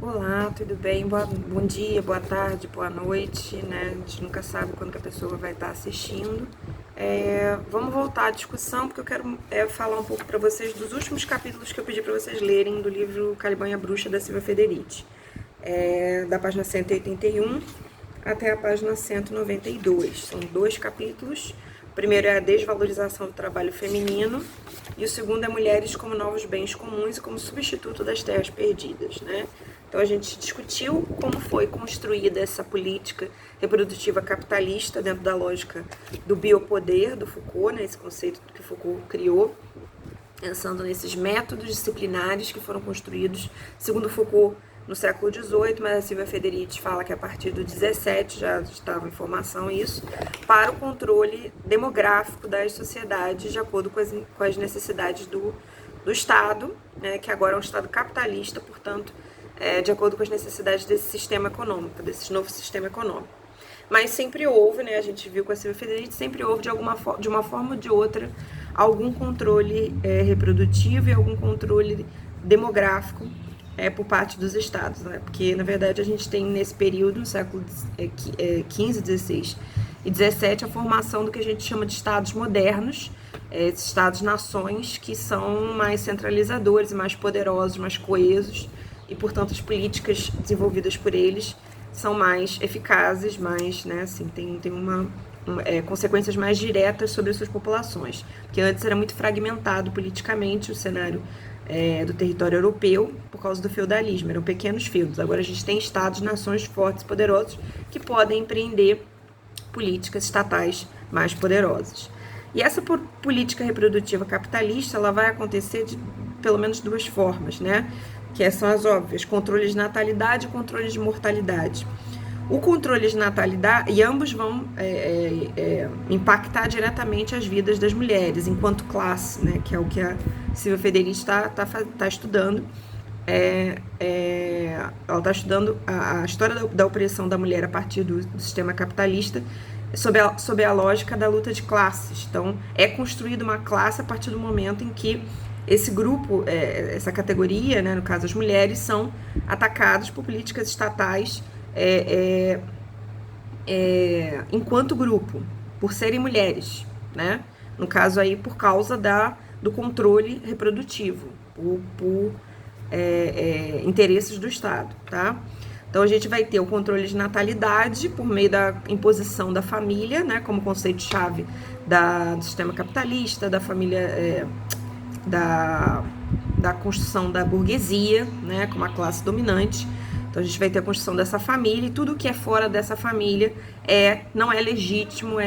Olá, tudo bem? Bom dia, boa tarde, boa noite, né? A gente nunca sabe quando que a pessoa vai estar assistindo. Vamos voltar à discussão, porque eu quero falar um pouco para vocês dos últimos capítulos que eu pedi para vocês lerem do livro Caliban e a Bruxa, da Silvia Federici. Da página 181 até a página 192. São 2 capítulos. O primeiro é a desvalorização do trabalho feminino e o segundo é mulheres como novos bens comuns e como substituto das terras perdidas, né? Então a gente discutiu como foi construída essa política reprodutiva capitalista dentro da lógica do biopoder do Foucault, né? Esse conceito que Foucault criou, pensando nesses métodos disciplinares que foram construídos, segundo Foucault, no século XVIII, mas a Silvia Federici fala que a partir do XVII já estava em formação isso, para o controle demográfico das sociedades de acordo com as necessidades do Estado, né, que agora é um Estado capitalista, portanto, de acordo com as necessidades desse sistema econômico, desse novo sistema econômico. Mas sempre houve, né, a gente viu com a Silvia Federici, sempre houve de uma forma ou de outra algum controle reprodutivo e algum controle demográfico por parte dos estados, né? Porque na verdade a gente tem nesse período, no século XV, XVI e XVII, a formação do que a gente chama de estados modernos, estados-nações que são mais centralizadores, mais poderosos, mais coesos e, portanto, as políticas desenvolvidas por eles são mais eficazes, mais, né, assim, tem consequências mais diretas sobre as suas populações, porque antes era muito fragmentado politicamente o cenário do território europeu por causa do feudalismo, eram pequenos feudos. Agora a gente tem estados, nações fortes, poderosos, que podem empreender políticas estatais mais poderosas. E essa política reprodutiva capitalista, ela vai acontecer de pelo menos 2 formas, né? Que são as óbvias, controle de natalidade e controle de mortalidade. O controle de natalidade, e ambos vão impactar diretamente as vidas das mulheres, enquanto classe, né, que é o que a Silvia Federici está estudando. Ela está estudando a história da opressão da mulher a partir do sistema capitalista, sob a lógica da luta de classes. Então, é construída uma classe a partir do momento em que esse grupo, essa categoria, né, no caso as mulheres, são atacadas por políticas estatais enquanto grupo, por serem mulheres, né? No caso aí, por causa do controle reprodutivo, por interesses do Estado, tá? Então a gente vai ter o controle de natalidade por meio da imposição da família, né, como conceito-chave do sistema capitalista, da família, da construção da burguesia, né, como a classe dominante. Então a gente vai ter a construção dessa família e tudo que é fora dessa família não é legítimo,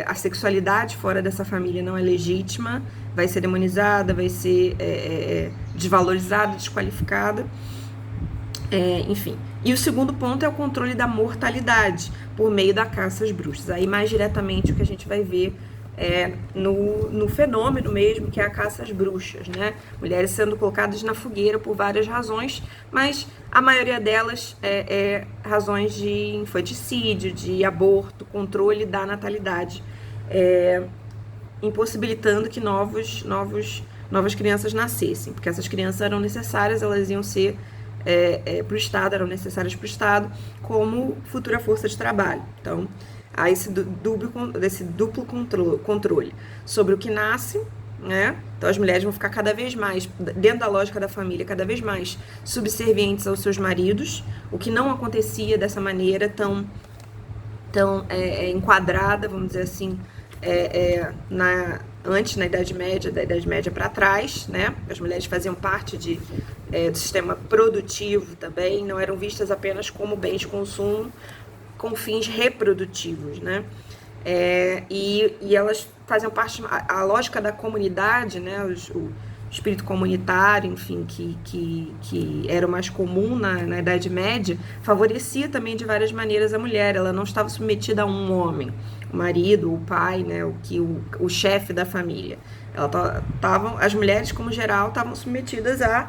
a sexualidade fora dessa família não é legítima, vai ser demonizada, vai ser desvalorizada, desqualificada, enfim. E o segundo ponto é o controle da mortalidade por meio da caça às bruxas. Aí mais diretamente o que a gente vai ver no fenômeno mesmo, que é a caça às bruxas, né? Mulheres sendo colocadas na fogueira por várias razões, mas a maioria delas razões de infanticídio, de aborto, controle da natalidade, impossibilitando que novas crianças nascessem, porque essas crianças eram necessárias, elas iam ser para o Estado, eram necessárias para o Estado como futura força de trabalho. Então, há esse duplo controle sobre o que nasce, né? Então as mulheres vão ficar cada vez mais, dentro da lógica da família, cada vez mais subservientes aos seus maridos, o que não acontecia dessa maneira tão enquadrada, vamos dizer assim, antes, da Idade Média para trás, né? As mulheres faziam parte do sistema produtivo também, não eram vistas apenas como bens de consumo, com fins reprodutivos, né? E elas faziam parte, a lógica da comunidade, né? O espírito comunitário, enfim, que era o mais comum na Idade Média, favorecia também de várias maneiras a mulher. Ela não estava submetida a um homem, o marido, o pai, né? O chefe da família. As mulheres, como geral, estavam submetidas a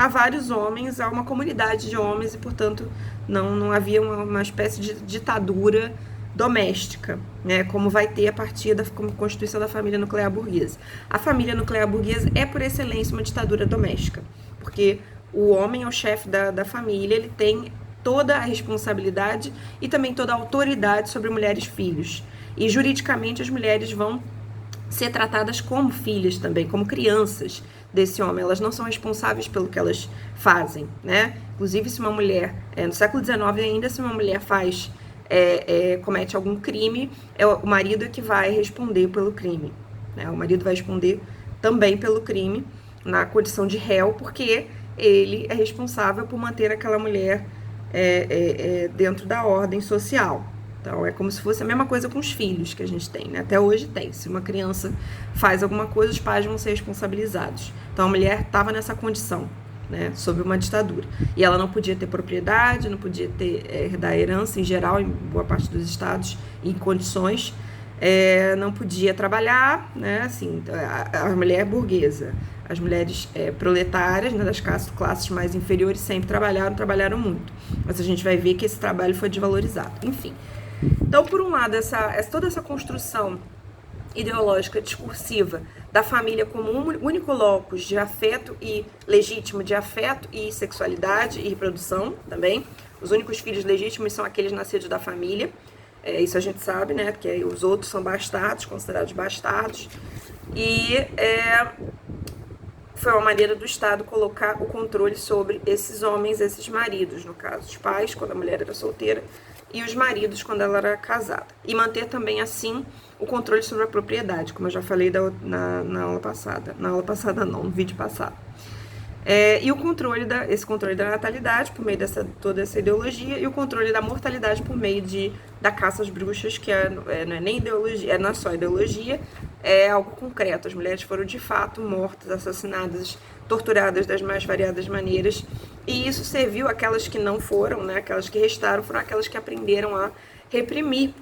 vários homens, a uma comunidade de homens e, portanto, não havia uma espécie de ditadura doméstica, né, como vai ter a partir da constituição da família nuclear burguesa. A família nuclear burguesa é, por excelência, uma ditadura doméstica, porque o homem é o chefe da família, ele tem toda a responsabilidade e também toda a autoridade sobre mulheres e filhos. E juridicamente as mulheres vão ser tratadas como filhas também, como crianças desse homem. Elas não são responsáveis pelo que elas fazem, né? Inclusive, se uma mulher, no século XIX ainda, se uma mulher comete algum crime, é o marido que vai responder pelo crime, né? O marido vai responder também pelo crime na condição de réu, porque ele é responsável por manter aquela mulher dentro da ordem social. Então, é como se fosse a mesma coisa com os filhos que a gente tem, né? Até hoje tem. Se uma criança faz alguma coisa, os pais vão ser responsabilizados. Então, a mulher estava nessa condição, né? Sob uma ditadura. E ela não podia ter propriedade, não podia herdar herança em geral, em boa parte dos estados, em condições. Não podia trabalhar, né? Assim, a mulher burguesa. As mulheres proletárias, né, das classes mais inferiores, sempre trabalharam muito. Mas a gente vai ver que esse trabalho foi desvalorizado. Enfim. Então, por um lado, toda essa construção ideológica, discursiva, da família como um único locus de afeto e legítimo, de afeto e sexualidade e reprodução também. Os únicos filhos legítimos são aqueles nascidos da família. Isso a gente sabe, né? Porque os outros são bastardos, considerados bastardos. E foi uma maneira do Estado colocar o controle sobre esses homens, esses maridos, no caso, os pais, quando a mulher era solteira, e os maridos, quando ela era casada. E manter também, assim, o controle sobre a propriedade, como eu já falei na aula passada. Na aula passada não, no vídeo passado. E esse controle da natalidade, por meio toda essa ideologia, e o controle da mortalidade por meio da caça às bruxas, que não é nem ideologia, não é só ideologia, é algo concreto. As mulheres foram de fato mortas, assassinadas, torturadas das mais variadas maneiras, e isso serviu aquelas que não foram, né, aquelas que restaram, foram aquelas que aprenderam a reprimir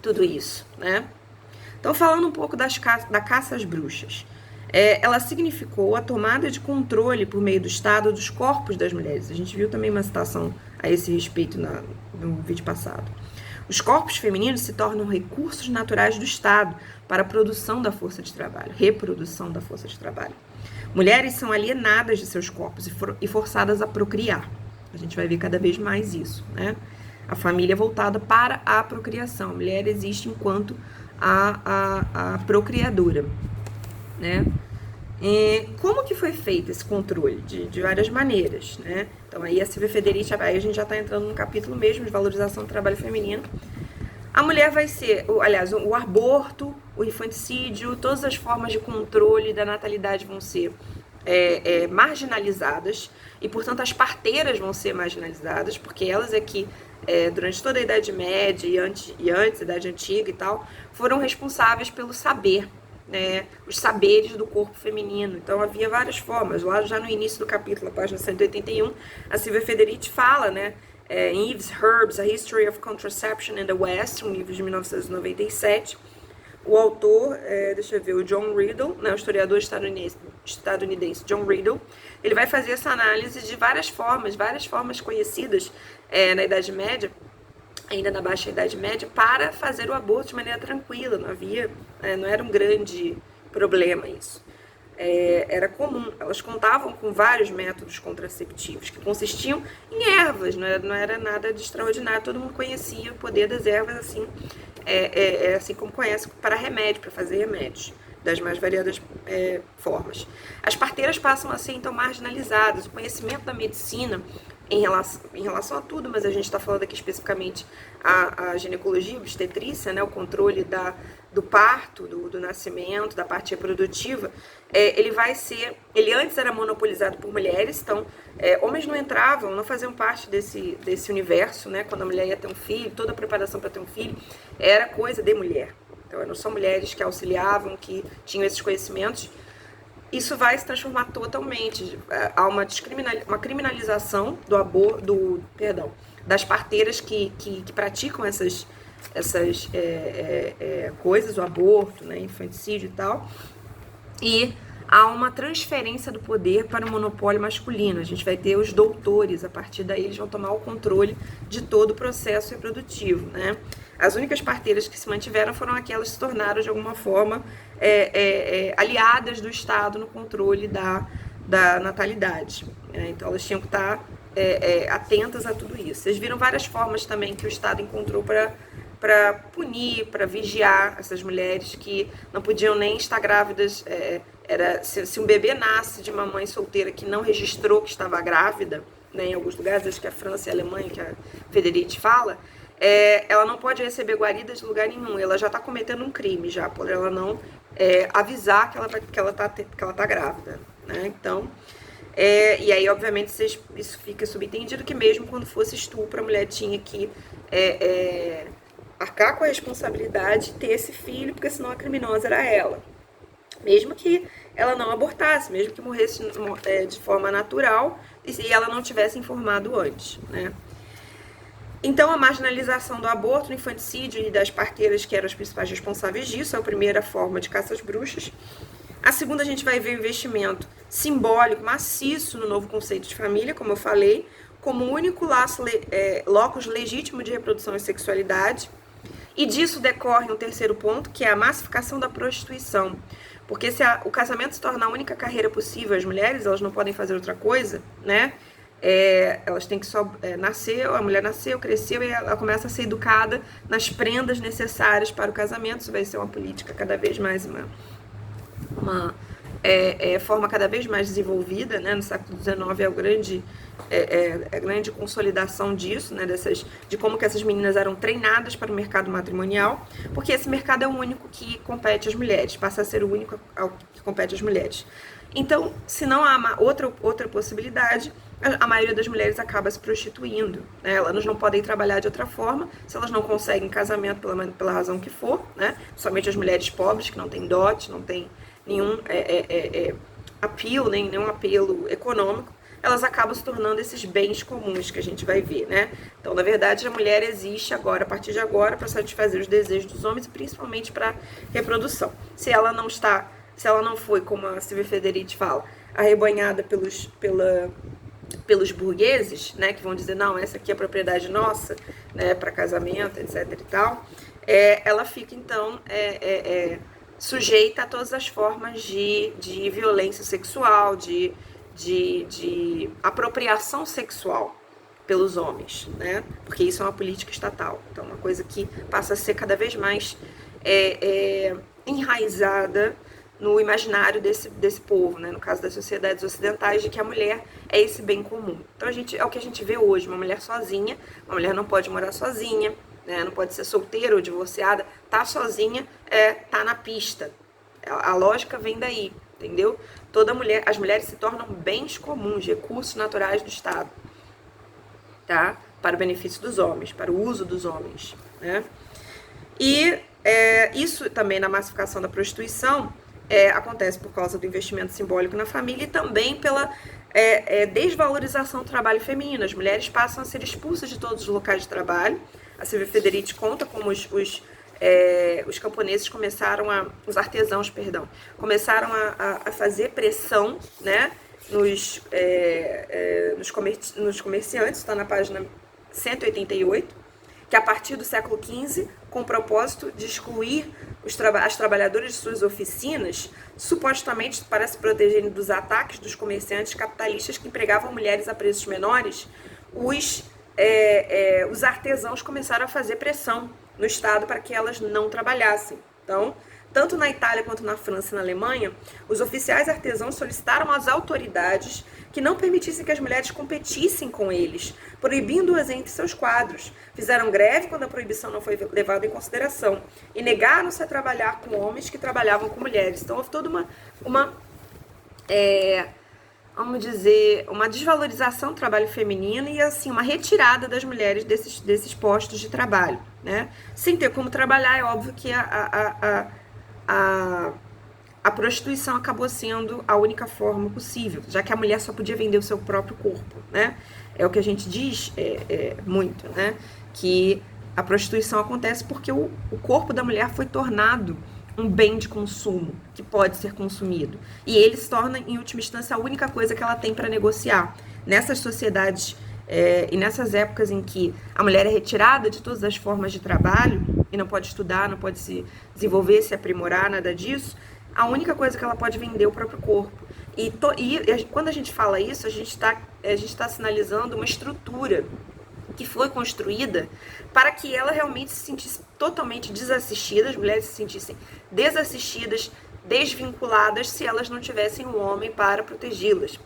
tudo isso, né? Então, falando um pouco da caça às bruxas, ela significou a tomada de controle por meio do Estado dos corpos das mulheres. A gente viu também uma citação a esse respeito no vídeo passado. Os corpos femininos se tornam recursos naturais do Estado para a produção da força de trabalho, reprodução da força de trabalho. Mulheres são alienadas de seus corpos e forçadas a procriar. A gente vai ver cada vez mais isso, né? A família é voltada para a procriação. A mulher existe enquanto a procriadora, né? Como que foi feito esse controle? De várias maneiras, né? Então aí a Silvia Federici, aí a gente já está entrando no capítulo mesmo de valorização do trabalho feminino. A mulher vai ser, aliás, o aborto, o infanticídio, todas as formas de controle da natalidade vão ser marginalizadas, e portanto as parteiras vão ser marginalizadas, porque elas que durante toda a Idade Média e antes, Idade Antiga e tal, foram responsáveis pelo saber, né, os saberes do corpo feminino. Então havia várias formas. Lá já no início do capítulo, na página 181, a Silvia Federici fala, né, em Eve's Herbs, A History of Contraception in the West, um livro de 1997, o autor, o John Riddle, né, o historiador estadunidense John Riddle, ele vai fazer essa análise de várias formas conhecidas na Idade Média, ainda na Baixa Idade Média, para fazer o aborto de maneira tranquila. Não era um grande problema isso. Era comum. Elas contavam com vários métodos contraceptivos que consistiam em ervas, não era nada de extraordinário. Todo mundo conhecia o poder das ervas, assim, assim como conhece para remédio, para fazer remédios, das mais variadas formas. As parteiras passam a ser, então, marginalizadas. O conhecimento da medicina em relação a tudo, mas a gente está falando aqui especificamente a ginecologia, a obstetrícia, né, o controle do parto, do nascimento, da parte reprodutiva, ele antes era monopolizado por mulheres, então homens não faziam parte desse universo, né, quando a mulher ia ter um filho, toda a preparação para ter um filho era coisa de mulher. Então eram só mulheres que auxiliavam, que tinham esses conhecimentos. Isso vai se transformar totalmente. Há uma criminalização das parteiras que praticam essas coisas, o aborto, né, infanticídio e tal. E há uma transferência do poder para o monopólio masculino. A gente vai ter os doutores, a partir daí eles vão tomar o controle de todo o processo reprodutivo, né? As únicas parteiras que se mantiveram foram aquelas que se tornaram, de alguma forma, aliadas do Estado no controle da natalidade. Então elas tinham que estar atentas a tudo isso. Vocês viram várias formas também que o Estado encontrou para punir, para vigiar essas mulheres que não podiam nem estar grávidas. Se um bebê nasce de uma mãe solteira que não registrou que estava grávida, né, em alguns lugares, acho que a França e a Alemanha, que a Federici fala, ela não pode receber guarida de lugar nenhum. Ela já está cometendo um crime já, por ela não avisar que ela tá grávida, né? Então, e aí, obviamente, isso fica subentendido que mesmo quando fosse estupro, a mulher tinha que arcar com a responsabilidade de ter esse filho, porque senão a criminosa era ela. Mesmo que ela não abortasse, mesmo que morresse de forma natural e ela não tivesse informado antes, né? Então, a marginalização do aborto, do infanticídio e das parteiras, que eram as principais responsáveis disso, é a primeira forma de caça às bruxas. A segunda, a gente vai ver o investimento simbólico, maciço no novo conceito de família, como eu falei, como o único locus legítimo de reprodução e sexualidade. E disso decorre um terceiro ponto, que é a massificação da prostituição. Porque se o casamento se torna a única carreira possível, as mulheres, elas não podem fazer outra coisa, né? Elas têm que só nascer, a mulher nasceu, cresceu e ela começa a ser educada nas prendas necessárias para o casamento. Isso vai ser uma política cada vez mais, uma forma cada vez mais desenvolvida, né? No século XIX é a grande consolidação disso, né? De como que essas meninas eram treinadas para o mercado matrimonial, porque esse mercado é o único que compete às mulheres, passa a ser o único que compete às mulheres. Então, se não há outra possibilidade, a maioria das mulheres acaba se prostituindo, né? Elas não podem trabalhar de outra forma, se elas não conseguem casamento pela razão que for, né? Somente as mulheres pobres, que não têm dote, não têm nenhum apelo, nenhum apelo econômico, elas acabam se tornando esses bens comuns que a gente vai ver, né? Então, na verdade, a mulher existe agora, a partir de agora, para satisfazer os desejos dos homens e principalmente para reprodução. Se ela não foi, como a Silvia Federici fala, arrebanhada pelos burgueses, né, que vão dizer, não, essa aqui é a propriedade nossa, né, para casamento, etc e tal, ela fica, então, sujeita a todas as formas de violência sexual, de apropriação sexual pelos homens, né, porque isso é uma política estatal. Então, uma coisa que passa a ser cada vez mais enraizada no imaginário desse povo, né? No caso das sociedades ocidentais, de que a mulher é esse bem comum. Então, é o que a gente vê hoje, uma mulher sozinha, uma mulher não pode morar sozinha, né? Não pode ser solteira ou divorciada, tá sozinha, tá na pista. A lógica vem daí, entendeu? As mulheres se tornam bens comuns, recursos naturais do Estado, tá? Para o benefício dos homens, para o uso dos homens, né? E isso também na massificação da prostituição acontece por causa do investimento simbólico na família e também pela desvalorização do trabalho feminino. As mulheres passam a ser expulsas de todos os locais de trabalho. A Silvia Federici conta como os camponeses os artesãos, começaram a fazer pressão, né, nos comerciantes, está na página 188, que a partir do século XV, com o propósito de excluir as trabalhadoras de suas oficinas, supostamente para se protegerem dos ataques dos comerciantes capitalistas que empregavam mulheres a preços menores, os artesãos começaram a fazer pressão no Estado para que elas não trabalhassem. Então, tanto na Itália quanto na França e na Alemanha, os oficiais artesãos solicitaram às autoridades que não permitissem que as mulheres competissem com eles, proibindo-as entre seus quadros. Fizeram greve quando a proibição não foi levada em consideração e negaram-se a trabalhar com homens que trabalhavam com mulheres. Então, houve toda uma desvalorização do trabalho feminino e, assim, uma retirada das mulheres desses postos de trabalho, né? Sem ter como trabalhar, é óbvio que a prostituição acabou sendo a única forma possível, já que a mulher só podia vender o seu próprio corpo, né? É o que a gente diz muito, né? Que a prostituição acontece porque o corpo da mulher foi tornado um bem de consumo que pode ser consumido. E ele se torna, em última instância, a única coisa que ela tem para negociar. Nessas sociedades e nessas épocas em que a mulher é retirada de todas as formas de trabalho e não pode estudar, não pode se desenvolver, se aprimorar, nada disso, a única coisa que ela pode vender é o próprio corpo. E quando a gente fala isso, a gente tá sinalizando uma estrutura que foi construída para que ela realmente se sentisse totalmente desassistida, as mulheres se sentissem desassistidas, desvinculadas, se elas não tivessem um homem para protegê-las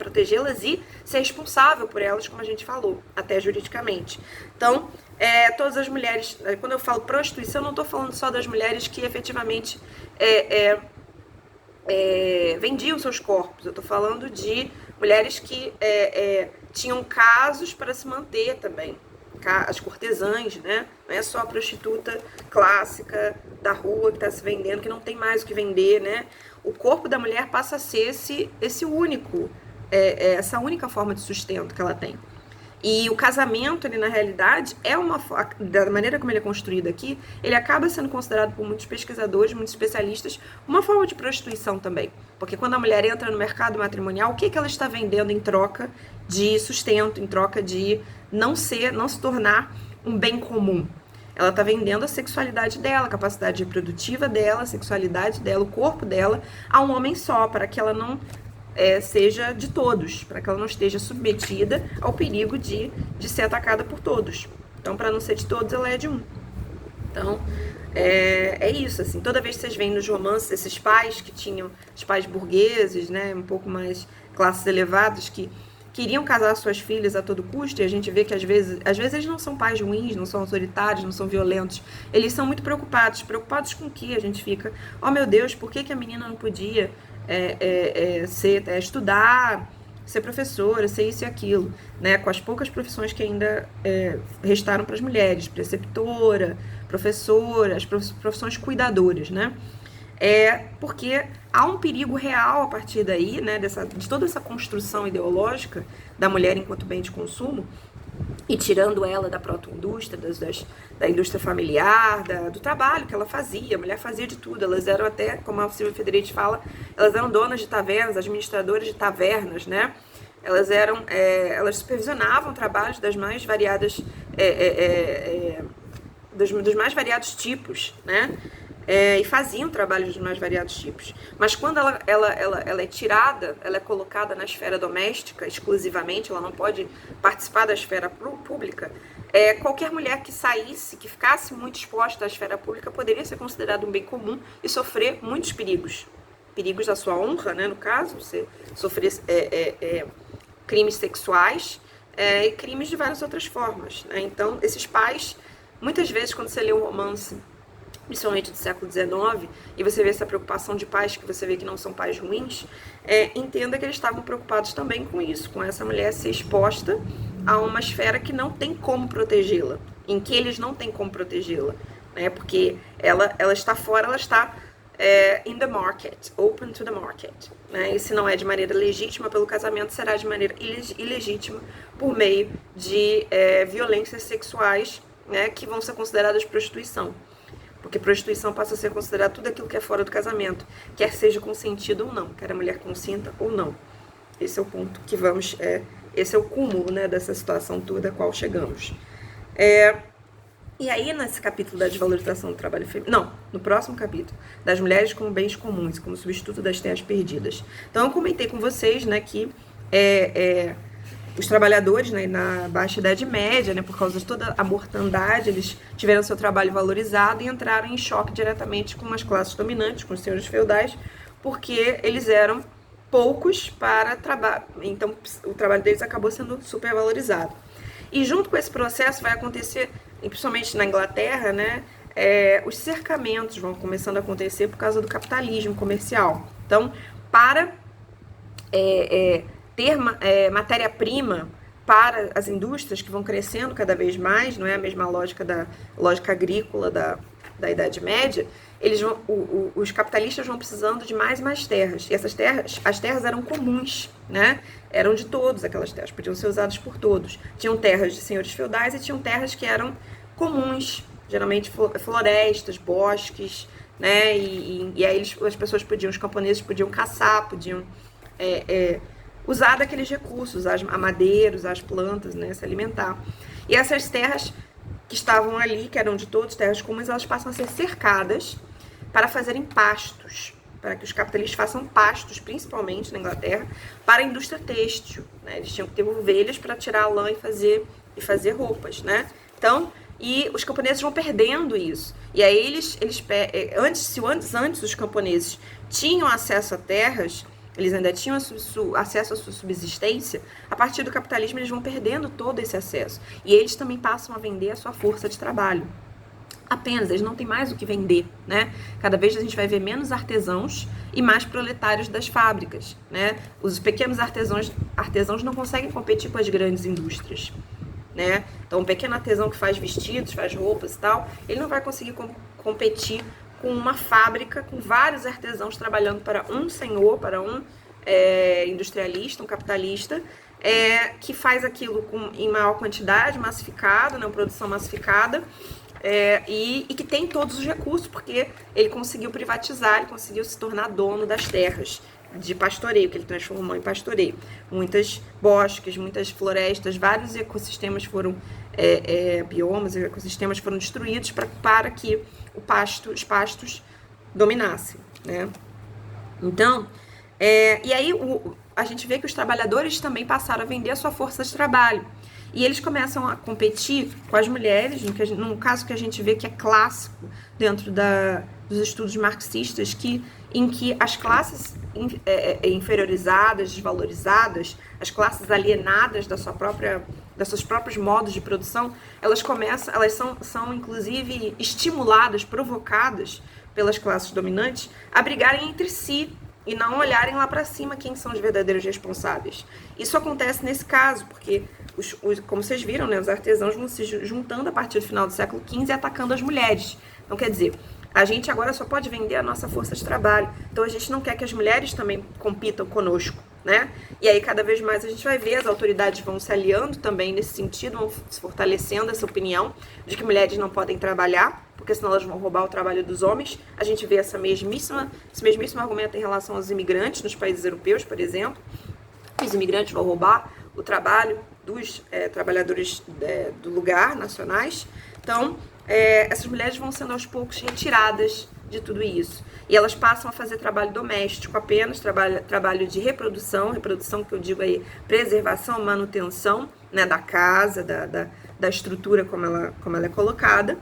e ser responsável por elas, como a gente falou, até juridicamente. Então, todas as mulheres, quando eu falo prostituição, eu não estou falando só das mulheres que efetivamente vendiam seus corpos, eu estou falando de mulheres que tinham casos para se manter também, as cortesãs, né? Não é só a prostituta clássica da rua que está se vendendo, que não tem mais o que vender, né? O corpo da mulher passa a ser esse único, essa única forma de sustento que ela tem. E o casamento, ele, na realidade, da maneira como ele é construído aqui, ele acaba sendo considerado por muitos pesquisadores, muitos especialistas, uma forma de prostituição também. Porque quando a mulher entra no mercado matrimonial, o que ela está vendendo em troca de sustento, em troca de não se tornar um bem comum? Ela está vendendo a sexualidade dela, a capacidade reprodutiva dela, a sexualidade dela, o corpo dela, a um homem só, para que ela não seja de todos, para que ela não esteja submetida ao perigo de ser atacada por todos. Então, para não ser de todos, ela é de um. Então, é isso, assim, toda vez que vocês veem nos romances esses pais que tinham, os pais burgueses, né, um pouco mais classes elevadas, que queriam casar suas filhas a todo custo, e a gente vê que às vezes eles não são pais ruins, não são autoritários, não são violentos, eles são muito preocupados com o que a gente fica, oh meu Deus, por que a menina não podia estudar, ser professora, ser isso e aquilo, né? Com as poucas profissões que ainda restaram para as mulheres, preceptora, professora, as profissões cuidadoras, né? Porque há um perigo real a partir daí, né, de toda essa construção ideológica da mulher enquanto bem de consumo, e tirando ela da proto-indústria, da indústria familiar, do trabalho que ela fazia. A mulher fazia de tudo. Elas eram até, como a Silvia Federici fala, elas eram donas de tavernas, administradoras de tavernas, né? Elas supervisionavam trabalhos das mais variadas, dos mais variados tipos, né? E faziam trabalhos dos mais variados tipos. Mas quando ela é tirada, ela é colocada na esfera doméstica exclusivamente, ela não pode participar da esfera pública, qualquer mulher que saísse, que ficasse muito exposta à esfera pública, poderia ser considerada um bem comum e sofrer muitos perigos. Perigos da sua honra, né, no caso, você sofrer crimes sexuais e crimes de várias outras formas, né? Então, esses pais, muitas vezes, quando você lê um romance, principalmente do século XIX, e você vê essa preocupação de pais que você vê que não são pais ruins, entenda que eles estavam preocupados também com isso, com essa mulher ser exposta a uma esfera que não tem como protegê-la, em que eles não têm como protegê-la, né? Porque ela está fora, ela está in the market, open to the market, né? E se não é de maneira legítima pelo casamento, será de maneira ilegítima por meio de violências sexuais, né, que vão ser consideradas prostituição. Porque prostituição passa a ser considerado tudo aquilo que é fora do casamento, quer seja consentido ou não, quer a mulher consinta ou não. Esse é o ponto que esse é o cúmulo, né, dessa situação toda a qual chegamos. E aí, nesse capítulo da desvalorização do trabalho feminino, não, no próximo capítulo, das mulheres como bens comuns, como substituto das terras perdidas. Então, eu comentei com vocês, né, que os trabalhadores, né, na Baixa Idade Média, né, por causa de toda a mortandade, eles tiveram seu trabalho valorizado e entraram em choque diretamente com as classes dominantes, com os senhores feudais, porque eles eram poucos para trabalho, então o trabalho deles acabou sendo supervalorizado. E junto com esse processo vai acontecer, principalmente na Inglaterra, né, os cercamentos vão começando a acontecer por causa do capitalismo comercial. Então, para ter matéria-prima para as indústrias que vão crescendo cada vez mais, não é a mesma lógica da lógica agrícola da Idade Média, os capitalistas vão precisando de mais e mais terras. E as terras eram comuns, né? Eram de todos aquelas terras, podiam ser usadas por todos. Tinham terras de senhores feudais e tinham terras que eram comuns, geralmente florestas, bosques, né? E aí as pessoas os camponeses podiam caçar, podiam usar daqueles recursos, a madeira, usar as plantas, né, se alimentar. E essas terras que estavam ali, que eram de todos, terras comuns, elas passam a ser cercadas para fazerem pastos. para que os capitalistas façam pastos, principalmente na Inglaterra, para a indústria têxtil, né? Eles tinham que ter ovelhas para tirar a lã e fazer roupas, né? Então, e os camponeses vão perdendo isso. E aí antes os camponeses tinham acesso a terras, eles ainda tinham acesso à sua subsistência, a partir do capitalismo eles vão perdendo todo esse acesso. E eles também passam a vender a sua força de trabalho. Apenas, eles não têm mais o que vender, né? Cada vez a gente vai ver menos artesãos e mais proletários das fábricas, né? Os pequenos artesãos não conseguem competir com as grandes indústrias, né? Então, um pequeno artesão que faz vestidos, faz roupas e tal, ele não vai conseguir competir com uma fábrica com vários artesãos trabalhando para um senhor, para um industrialista, um capitalista, que faz aquilo em maior quantidade, massificado, né? Uma produção massificada, e que tem todos os recursos, porque ele conseguiu privatizar, ele conseguiu se tornar dono das terras de pastoreio, que ele transformou em pastoreio. Muitas bosques, muitas florestas, vários ecossistemas foram, biomas e ecossistemas foram destruídos para que os pastos dominassem, né? Então, e aí a gente vê que os trabalhadores também passaram a vender a sua força de trabalho. E eles começam a competir com as mulheres, num caso que a gente vê que é clássico dentro dos estudos marxistas, em que as classes inferiorizadas, desvalorizadas, as classes alienadas dos seus próprios modos de produção, elas são inclusive estimuladas, provocadas pelas classes dominantes a brigarem entre si e não olharem lá para cima quem são os verdadeiros responsáveis. Isso acontece nesse caso, porque, como vocês viram, né, os artesãos vão se juntando a partir do final do século XV e atacando as mulheres. Então, quer dizer, a gente agora só pode vender a nossa força de trabalho. Então, a gente não quer que as mulheres também compitam conosco, né? E aí, cada vez mais, a gente vai ver, as autoridades vão se aliando também nesse sentido, vão se fortalecendo essa opinião de que mulheres não podem trabalhar, porque senão elas vão roubar o trabalho dos homens. A gente vê esse mesmíssimo argumento em relação aos imigrantes nos países europeus, por exemplo. Os imigrantes vão roubar o trabalho dos trabalhadores do lugar, nacionais. Então, essas mulheres vão sendo aos poucos retiradas de tudo isso. E elas passam a fazer trabalho doméstico apenas, trabalho de reprodução que eu digo aí, preservação, manutenção, né, da casa, da estrutura como ela é colocada.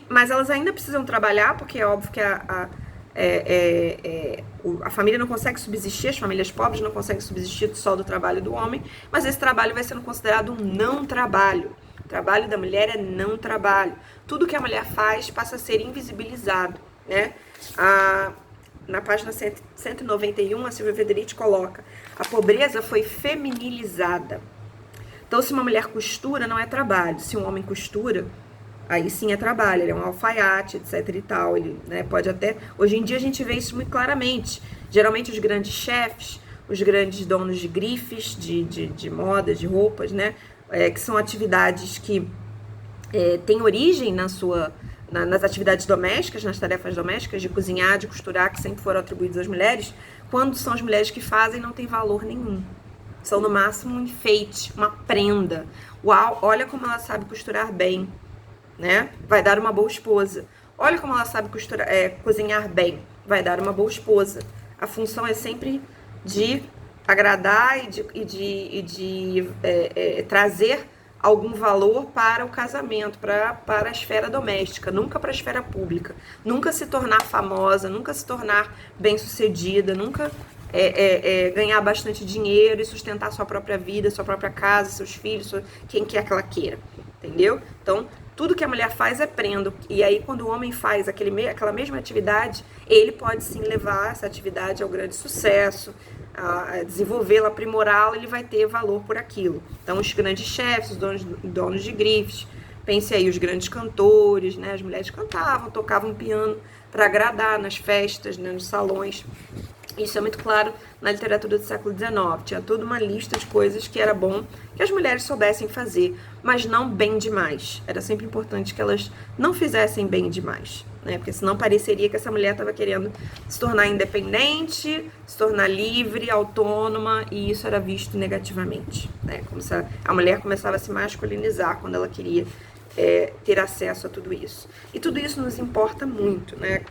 Mas elas ainda precisam trabalhar, porque é óbvio que a família não consegue subsistir, as famílias pobres não conseguem subsistir só do trabalho do homem, mas esse trabalho vai sendo considerado um não trabalho. O trabalho da mulher é não trabalho. Tudo que a mulher faz passa a ser invisibilizado, né? Na página 191, a Silvia Federici coloca: a pobreza foi feminilizada. Então, se uma mulher costura, não é trabalho. Se um homem costura, aí sim é trabalho. Ele é um alfaiate, etc e tal. Ele, né, pode até... Hoje em dia a gente vê isso muito claramente. Geralmente os grandes chefes, os grandes donos de grifes, de moda, de roupas, né? Que são atividades que têm origem nas atividades domésticas, nas tarefas domésticas, de cozinhar, de costurar, que sempre foram atribuídas às mulheres. Quando são as mulheres que fazem, não tem valor nenhum. São, no máximo, um enfeite, uma prenda. Uau, olha como ela sabe costurar bem, né? Vai dar uma boa esposa. Olha como ela sabe cozinhar bem. Vai dar uma boa esposa. A função é sempre de agradar e de trazer algum valor para o casamento, para a esfera doméstica, nunca para a esfera pública. Nunca se tornar famosa, nunca se tornar bem-sucedida, nunca ganhar bastante dinheiro e sustentar sua própria vida, sua própria casa, seus filhos, quem quer que ela queira, entendeu? Então, tudo que a mulher faz é prenda. E aí, quando o homem faz aquela mesma atividade, ele pode sim levar essa atividade ao grande sucesso, a desenvolvê-la, aprimorá-la, ele vai ter valor por aquilo. Então, os grandes chefes, os donos de grifes, pense aí, os grandes cantores, né? As mulheres cantavam, tocavam piano para agradar nas festas, né? Nos salões. Isso é muito claro na literatura do século XIX. Tinha toda uma lista de coisas que era bom que as mulheres soubessem fazer, mas não bem demais. Era sempre importante que elas não fizessem bem demais, né? Porque senão pareceria que essa mulher estava querendo se tornar independente, se tornar livre, autônoma, e isso era visto negativamente, né? Como se a mulher começava a se masculinizar quando ela queria ter acesso a tudo isso. E tudo isso nos importa muito, né?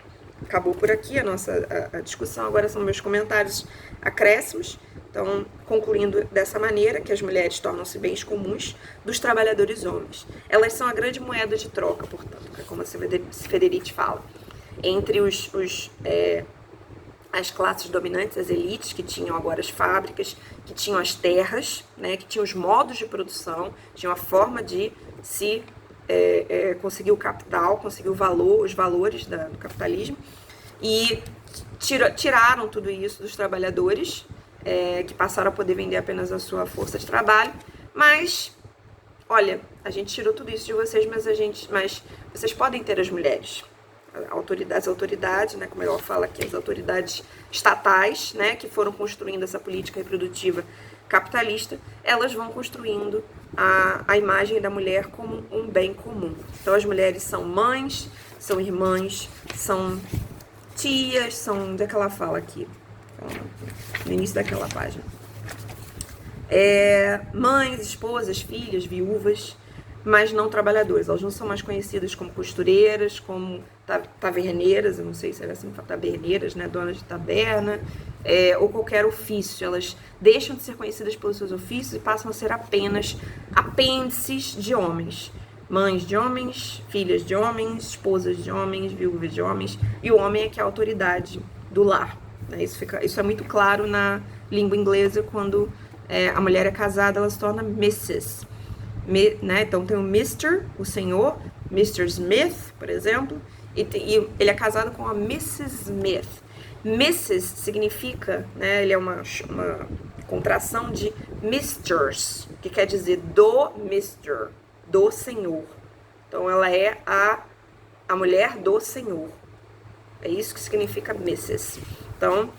acabou por aqui a nossa a discussão, agora são meus comentários acréscimos. Então, concluindo dessa maneira, que as mulheres tornam-se bens comuns dos trabalhadores homens. Elas são a grande moeda de troca, portanto, é como a Federici fala, entre as classes dominantes, as elites, que tinham agora as fábricas, que tinham as terras, né, que tinham os modos de produção, tinham a forma de se conseguir o capital, conseguir os valores do capitalismo, e tiraram tudo isso dos trabalhadores, que passaram a poder vender apenas a sua força de trabalho. Mas, olha, a gente tirou tudo isso de vocês, mas vocês podem ter as mulheres. As autoridades, né, como eu falo aqui, as autoridades estatais, né, que foram construindo essa política reprodutiva capitalista, elas vão construindo a imagem da mulher como um bem comum. Então, as mulheres são mães, são irmãs, são tias, são... Onde é que ela fala aqui? No início daquela página. Mães, esposas, filhas, viúvas, mas não trabalhadoras. Elas não são mais conhecidas como costureiras, como taverneiras, eu não sei se era assim, taberneiras, né, donas de taberna, ou qualquer ofício. Elas deixam de ser conhecidas pelos seus ofícios e passam a ser apenas apêndices de homens. Mães de homens, filhas de homens, esposas de homens, viúvas de homens, e o homem é que é a autoridade do lar. Isso é muito claro na língua inglesa, quando a mulher é casada, ela se torna Mrs. Né? Então tem o Mr., o senhor, Mr. Smith, por exemplo, e ele é casado com a Mrs. Smith. Mrs. significa, né, ele é uma contração de Misters, que quer dizer do Mr., do senhor. Então ela é a mulher do senhor. É isso que significa Mrs. Então,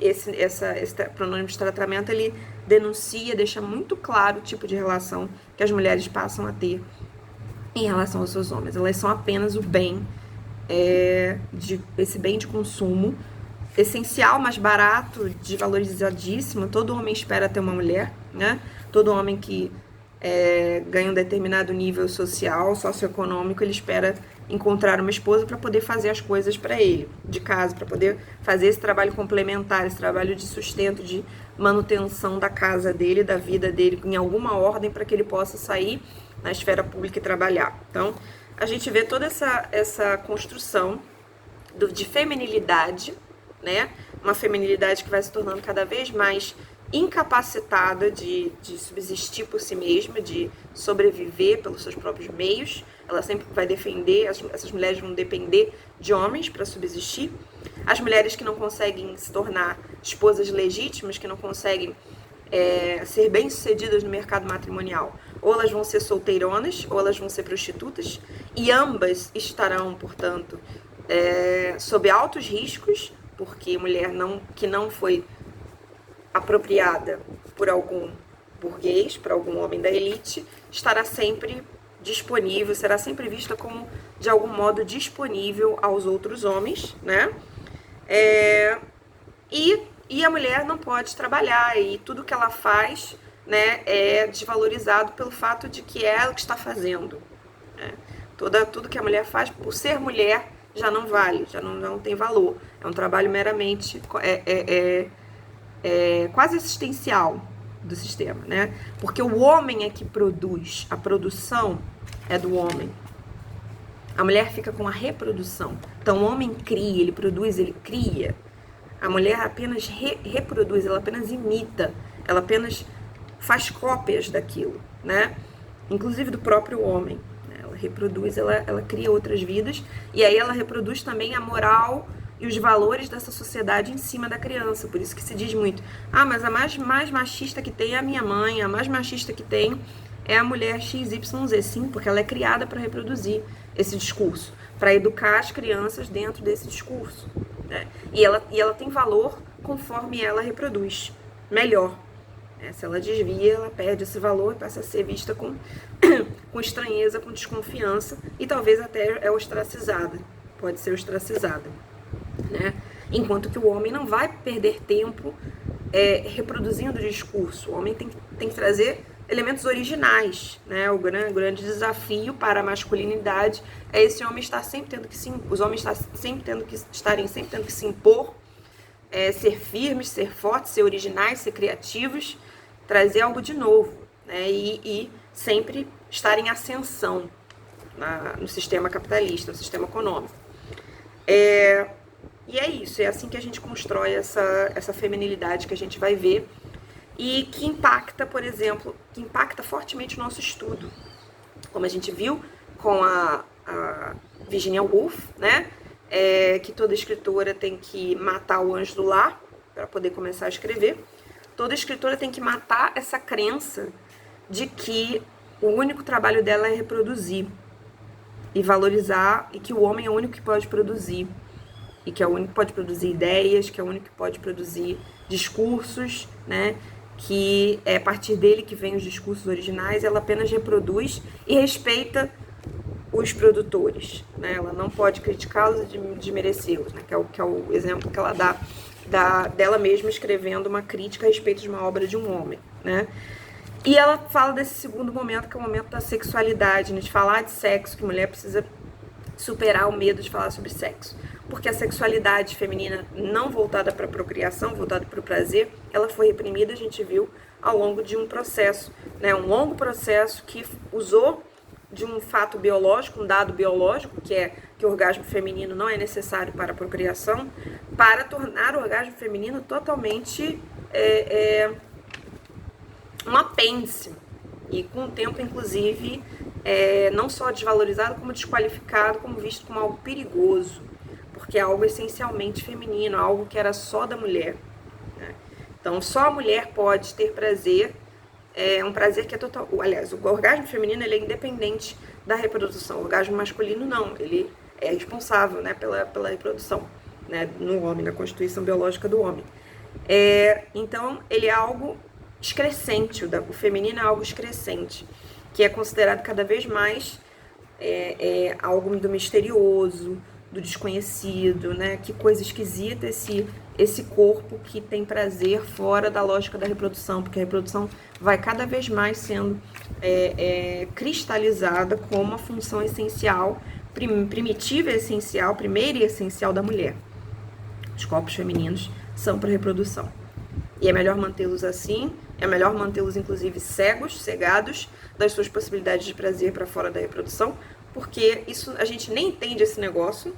esse pronome de tratamento, ele denuncia, deixa muito claro o tipo de relação que as mulheres passam a ter em relação aos seus homens. Elas são apenas o bem, esse bem de consumo, essencial, mais barato, desvalorizadíssimo. Todo homem espera ter uma mulher, né? Todo homem que ganha um determinado nível social, socioeconômico, ele espera encontrar uma esposa para poder fazer as coisas para ele, de casa, para poder fazer esse trabalho complementar, esse trabalho de sustento, de manutenção da casa dele, da vida dele, em alguma ordem, para que ele possa sair na esfera pública e trabalhar. Então, a gente vê toda essa construção de feminilidade, né? Uma feminilidade que vai se tornando cada vez mais incapacitada de subsistir por si mesma, de sobreviver pelos seus próprios meios. Ela sempre vai defender, essas mulheres vão depender de homens para subsistir. As mulheres que não conseguem se tornar esposas legítimas, que não conseguem ser bem-sucedidas no mercado matrimonial, ou elas vão ser solteironas, ou elas vão ser prostitutas, e ambas estarão, portanto, sob altos riscos, porque mulher que não foi apropriada por algum burguês, por algum homem da elite, estará sempre disponível, será sempre vista como, de algum modo, disponível aos outros homens, né? E a mulher não pode trabalhar, e tudo que ela faz, né, é desvalorizado pelo fato de que é ela que está fazendo, né? Tudo que a mulher faz, por ser mulher, já não vale, já não tem valor. É um trabalho meramente quase assistencial do sistema, né? Porque o homem é que produz, a produção é do homem. A mulher fica com a reprodução. Então o homem cria, ele produz, ele cria. A mulher apenas reproduz, ela apenas imita, ela apenas faz cópias daquilo, né? Inclusive do próprio homem. Ela reproduz, ela cria outras vidas, e aí ela reproduz também a moral e os valores dessa sociedade em cima da criança. Por isso que se diz muito, mas a mais machista que tem é a minha mãe, a mais machista que tem é a mulher XYZ. Sim, porque ela é criada para reproduzir esse discurso, para educar as crianças dentro desse discurso, né? E ela tem valor conforme ela reproduz, melhor. Se ela desvia, ela perde esse valor e passa a ser vista com estranheza, com desconfiança, e talvez até ostracizada, pode ser ostracizada, né? Enquanto que o homem não vai perder tempo reproduzindo o discurso. O homem tem que trazer elementos originais, né? O grande desafio para a masculinidade é esse homem estar sempre tendo que os homens estarem sempre tendo que se impor, ser firmes, ser fortes, ser originais, ser criativos, trazer algo de novo, né? E sempre estar em ascensão no sistema capitalista, no sistema econômico. E é isso, é assim que a gente constrói essa feminilidade que a gente vai ver e que impacta, por exemplo, que impacta fortemente o nosso estudo. Como a gente viu com a Virginia Woolf, né? Que toda escritora tem que matar o anjo do lar para poder começar a escrever. Toda escritora tem que matar essa crença de que o único trabalho dela é reproduzir e valorizar, e que o homem é o único que pode produzir, e que é o único que pode produzir ideias, que é o único que pode produzir discursos, né? Que é a partir dele que vem os discursos originais, ela apenas reproduz e respeita os produtores, né? Ela não pode criticá-los e desmerecê-los, né? Que é o exemplo que ela dá dela mesma escrevendo uma crítica a respeito de uma obra de um homem, né? E ela fala desse segundo momento, que é o momento da sexualidade, né? De falar de sexo, que a mulher precisa superar o medo de falar sobre sexo. Porque a sexualidade feminina não voltada para a procriação, voltada para o prazer, ela foi reprimida, a gente viu, ao longo de um processo, né? Um longo processo que usou de um fato biológico, um dado biológico, que é que o orgasmo feminino não é necessário para a procriação, para tornar o orgasmo feminino totalmente um apêndice. E com o tempo, inclusive, não só desvalorizado, como desqualificado, como visto como algo perigoso, porque é algo essencialmente feminino, algo que era só da mulher, né? Então, só a mulher pode ter prazer, um prazer que é total. Aliás, o orgasmo feminino ele é independente da reprodução. O orgasmo masculino não, ele é responsável, né, pela reprodução, né, no homem, na constituição biológica do homem. Então, ele é algo excrescente, o feminino é algo excrescente, que é considerado cada vez mais algo do misterioso, do desconhecido, né? Que coisa esquisita esse corpo que tem prazer fora da lógica da reprodução, porque a reprodução vai cada vez mais sendo cristalizada como uma função essencial, primitiva e essencial, primeira e essencial da mulher. Os corpos femininos são para reprodução. E é melhor mantê-los assim, é melhor mantê-los inclusive cegados das suas possibilidades de prazer para fora da reprodução, porque isso a gente nem entende esse negócio,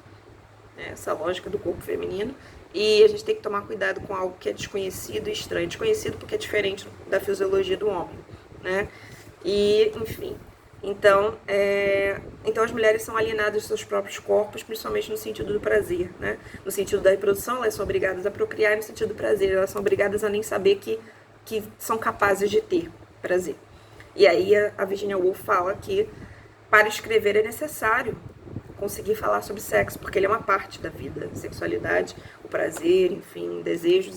né, essa lógica do corpo feminino, e a gente tem que tomar cuidado com algo que é desconhecido e estranho. Desconhecido porque é diferente da fisiologia do homem, né? E, enfim, então as mulheres são alienadas dos seus próprios corpos, principalmente no sentido do prazer, né? No sentido da reprodução, elas são obrigadas a procriar, e no sentido do prazer, elas são obrigadas a nem saber que são capazes de ter prazer. E aí a Virginia Woolf fala que para escrever é necessário conseguir falar sobre sexo, porque ele é uma parte da vida, a sexualidade, o prazer, enfim, desejos